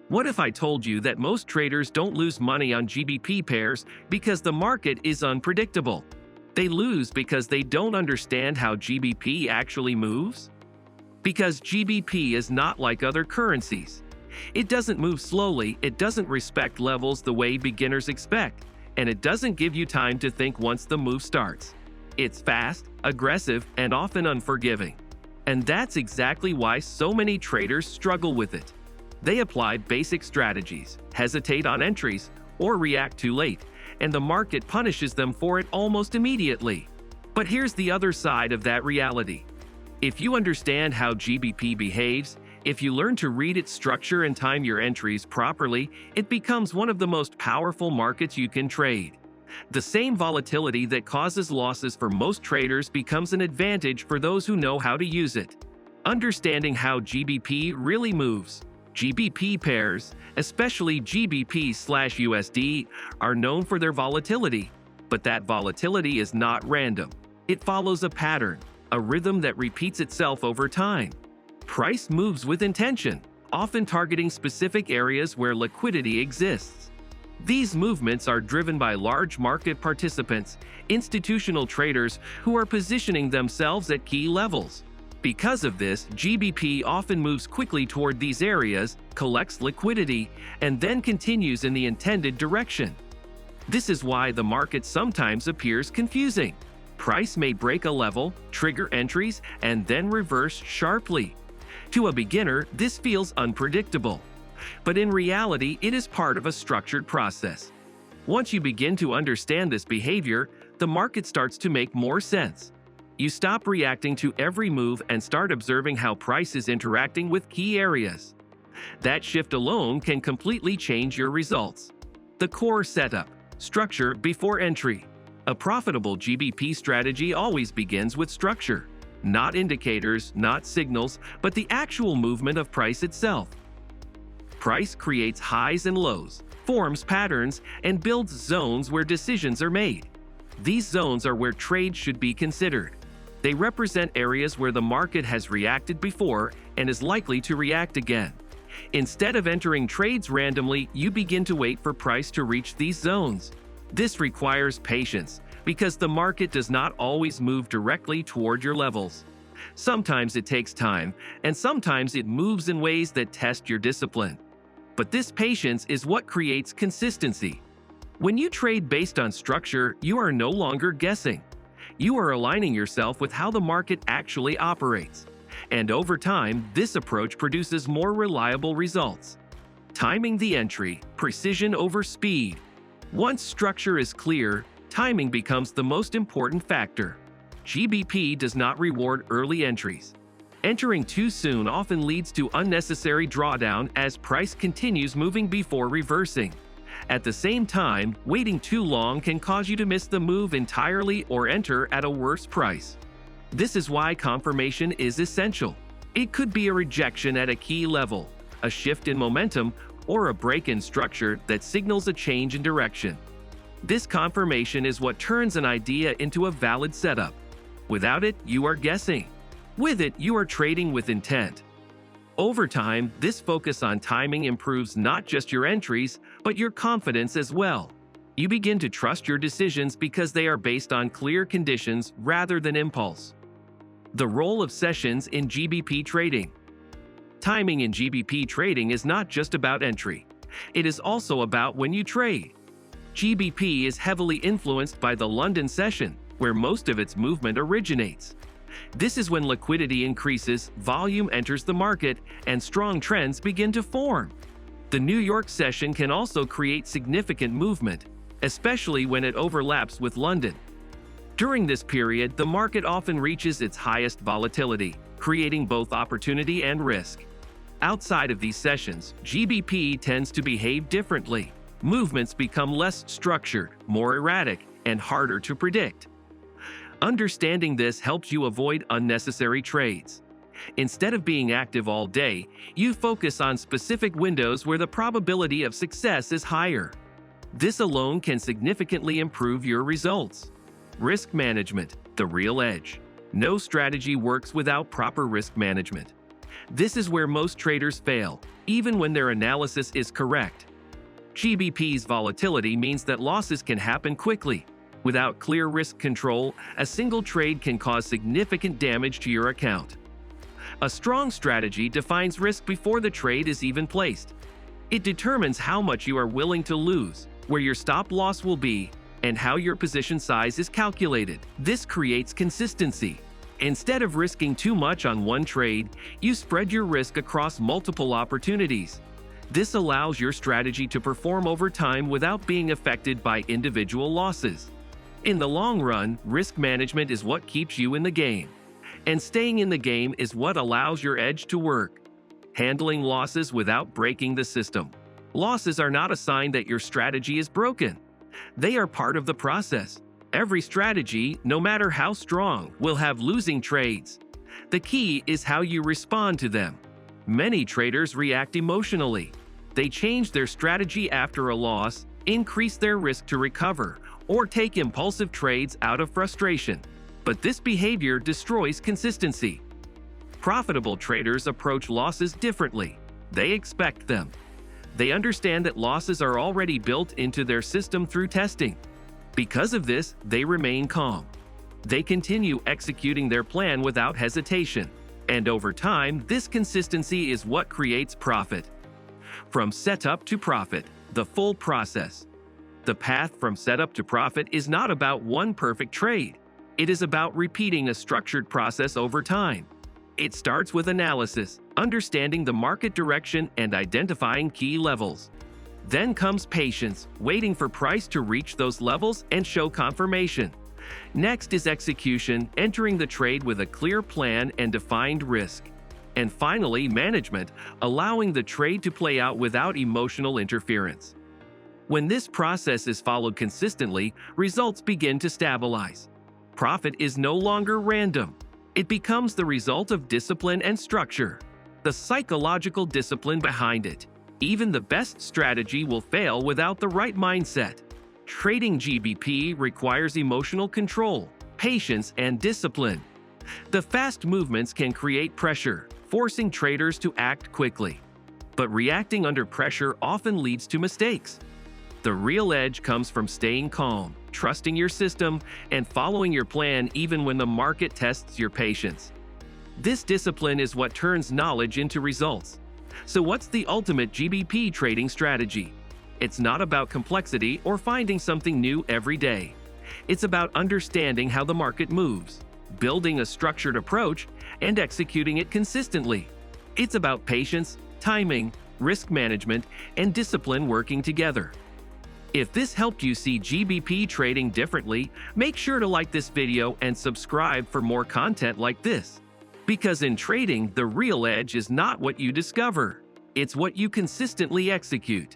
What if I told you that most traders don't lose money on GBP pairs because the market is unpredictable? They lose because they don't understand how GBP actually moves? Because GBP is not like other currencies. It doesn't move slowly, it doesn't respect levels the way beginners expect, and it doesn't give you time to think once the move starts. It's fast, aggressive, and often unforgiving. And that's exactly why so many traders struggle with it. They apply basic strategies, hesitate on entries, or react too late, and the market punishes them for it almost immediately. But here's the other side of that reality. If you understand how GBP behaves, if you learn to read its structure and time your entries properly, it becomes one of the most powerful markets you can trade. The same volatility that causes losses for most traders becomes an advantage for those who know how to use it. Understanding how GBP really moves. GBP pairs, especially GBP/USD, are known for their volatility, but that volatility is not random. It follows a pattern, a rhythm that repeats itself over time. Price moves with intention, often targeting specific areas where liquidity exists. These movements are driven by large market participants, institutional traders who are positioning themselves at key levels. Because of this, GBP often moves quickly toward these areas, collects liquidity, and then continues in the intended direction. This is why the market sometimes appears confusing. Price may break a level, trigger entries, and then reverse sharply. To a beginner, this feels unpredictable. But in reality, it is part of a structured process. Once you begin to understand this behavior, the market starts to make more sense. You stop reacting to every move and start observing how price is interacting with key areas. That shift alone can completely change your results. The core setup, structure before entry. A profitable GBP strategy always begins with structure. Not indicators, not signals, but the actual movement of price itself. Price creates highs and lows, forms patterns, and builds zones where decisions are made. These zones are where trades should be considered. They represent areas where the market has reacted before and is likely to react again. Instead of entering trades randomly, you begin to wait for price to reach these zones. This requires patience because the market does not always move directly toward your levels. Sometimes it takes time, and sometimes it moves in ways that test your discipline. But this patience is what creates consistency. When you trade based on structure, you are no longer guessing. You are aligning yourself with how the market actually operates. And over time, this approach produces more reliable results. Timing the entry, precision over speed. Once structure is clear, timing becomes the most important factor. GBP does not reward early entries. Entering too soon often leads to unnecessary drawdown as price continues moving before reversing. At the same time, waiting too long can cause you to miss the move entirely or enter at a worse price. This is why confirmation is essential. It could be a rejection at a key level, a shift in momentum, or a break in structure that signals a change in direction. This confirmation is what turns an idea into a valid setup. Without it, you are guessing. With it, you are trading with intent. Over time, this focus on timing improves not just your entries, but your confidence as well. You begin to trust your decisions because they are based on clear conditions rather than impulse. The role of sessions in GBP trading. Timing in GBP trading is not just about entry. It is also about when you trade. GBP is heavily influenced by the London session, where most of its movement originates. This is when liquidity increases, volume enters the market, and strong trends begin to form. The New York session can also create significant movement, especially when it overlaps with London. During this period, the market often reaches its highest volatility, creating both opportunity and risk. Outside of these sessions, GBP tends to behave differently. Movements become less structured, more erratic, and harder to predict. Understanding this helps you avoid unnecessary trades. Instead of being active all day, you focus on specific windows where the probability of success is higher. This alone can significantly improve your results. Risk management, the real edge. No strategy works without proper risk management. This is where most traders fail, even when their analysis is correct. GBP's volatility means that losses can happen quickly. Without clear risk control, a single trade can cause significant damage to your account. A strong strategy defines risk before the trade is even placed. It determines how much you are willing to lose, where your stop loss will be, and how your position size is calculated. This creates consistency. Instead of risking too much on one trade, you spread your risk across multiple opportunities. This allows your strategy to perform over time without being affected by individual losses. In the long run, risk management is what keeps you in the game. And staying in the game is what allows your edge to work. Handling losses without breaking the system. Losses are not a sign that your strategy is broken. They are part of the process. Every strategy, no matter how strong, will have losing trades. The key is how you respond to them. Many traders react emotionally. They change their strategy after a loss, increase their risk to recover, or take impulsive trades out of frustration. But this behavior destroys consistency. Profitable traders approach losses differently. They expect them. They understand that losses are already built into their system through testing. Because of this, they remain calm. They continue executing their plan without hesitation. And over time, this consistency is what creates profit. From setup to profit, the full process. The path from setup to profit is not about one perfect trade. It is about repeating a structured process over time. It starts with analysis, understanding the market direction and identifying key levels. Then comes patience, waiting for price to reach those levels and show confirmation. Next is execution, entering the trade with a clear plan and defined risk. And finally, management, allowing the trade to play out without emotional interference. When this process is followed consistently, results begin to stabilize. Profit is no longer random. It becomes the result of discipline and structure. The psychological discipline behind it. Even the best strategy will fail without the right mindset. Trading GBP requires emotional control, patience, and discipline. The fast movements can create pressure, forcing traders to act quickly. But reacting under pressure often leads to mistakes. The real edge comes from staying calm, trusting your system, and following your plan even when the market tests your patience. This discipline is what turns knowledge into results. So what's the ultimate GBP trading strategy? It's not about complexity or finding something new every day. It's about understanding how the market moves, building a structured approach, and executing it consistently. It's about patience, timing, risk management, and discipline working together. If this helped you see GBP trading differently, make sure to like this video and subscribe for more content like this. Because in trading, the real edge is not what you discover, it's what you consistently execute.